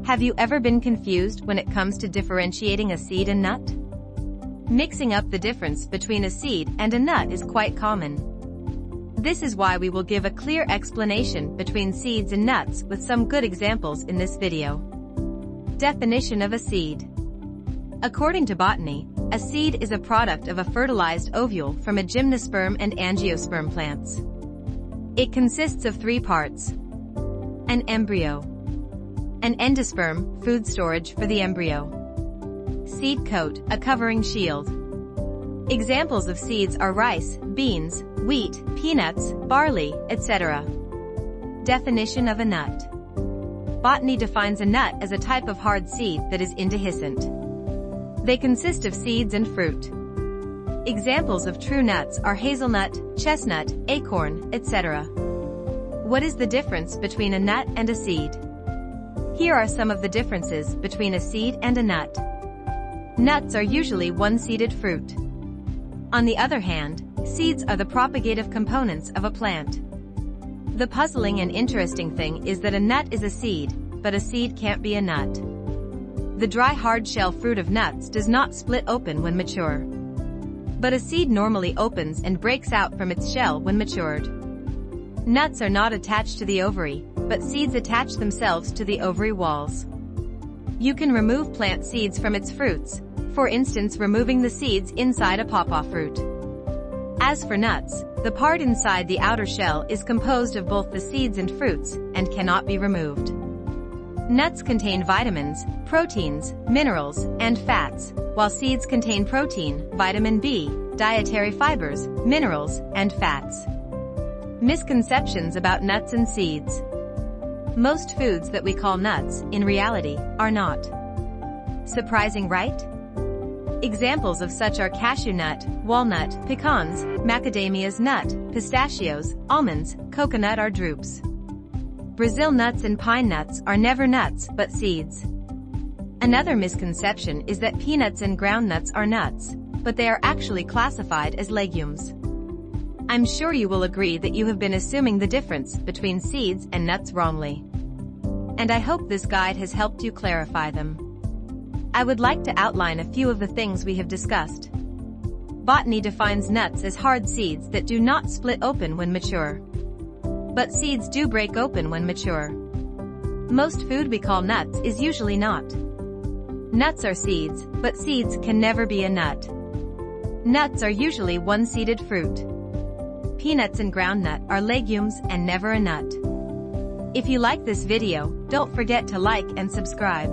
Have you ever been confused when it comes to differentiating a seed and nut? Mixing up the difference between a seed and a nut is quite common. This is why we will give a clear explanation between seeds and nuts with some good examples in this video. Definition of a seed. According to botany, a seed is a product of a fertilized ovule from a gymnosperm and angiosperm plants. It consists of three parts: an embryo, an endosperm, food storage for the embryo, seed coat, a covering shield. Examples of seeds are rice, beans, wheat, peanuts, barley, etc. Definition of a nut. Botany defines a nut as a type of hard seed that is indehiscent. They consist of seeds and fruit. Examples of true nuts are hazelnut, chestnut, acorn, etc. What is the difference between a nut and a seed? Here are some of the differences between a seed and a nut. Nuts are usually one-seeded fruit. On the other hand, seeds are the propagative components of a plant. The puzzling and interesting thing is that a nut is a seed, but a seed can't be a nut. The dry hard shell fruit of nuts does not split open when mature. But a seed normally opens and breaks out from its shell when matured. Nuts are not attached to the ovary, but seeds attach themselves to the ovary walls. You can remove plant seeds from its fruits, for instance removing the seeds inside a pawpaw fruit. As for nuts, the part inside the outer shell is composed of both the seeds and fruits, and cannot be removed. Nuts contain vitamins, proteins, minerals, and fats, while seeds contain protein, vitamin B, dietary fibers, minerals, and fats. Misconceptions about nuts and seeds. Most foods that we call nuts, in reality, are not. Surprising, right? Examples of such are cashew nut, walnut, pecans, macadamia's nut, pistachios, almonds, coconut or drupes. Brazil nuts and pine nuts are never nuts but seeds. Another misconception is that peanuts and groundnuts are nuts, but they are actually classified as legumes. I'm sure you will agree that you have been assuming the difference between seeds and nuts wrongly. And I hope this guide has helped you clarify them. I would like to outline a few of the things we have discussed. Botany defines nuts as hard seeds that do not split open when mature. But seeds do break open when mature. Most food we call nuts is usually not. Nuts are seeds, but seeds can never be a nut. Nuts are usually one-seeded fruit. Peanuts and groundnut are legumes and never a nut. If you like this video, don't forget to like and subscribe.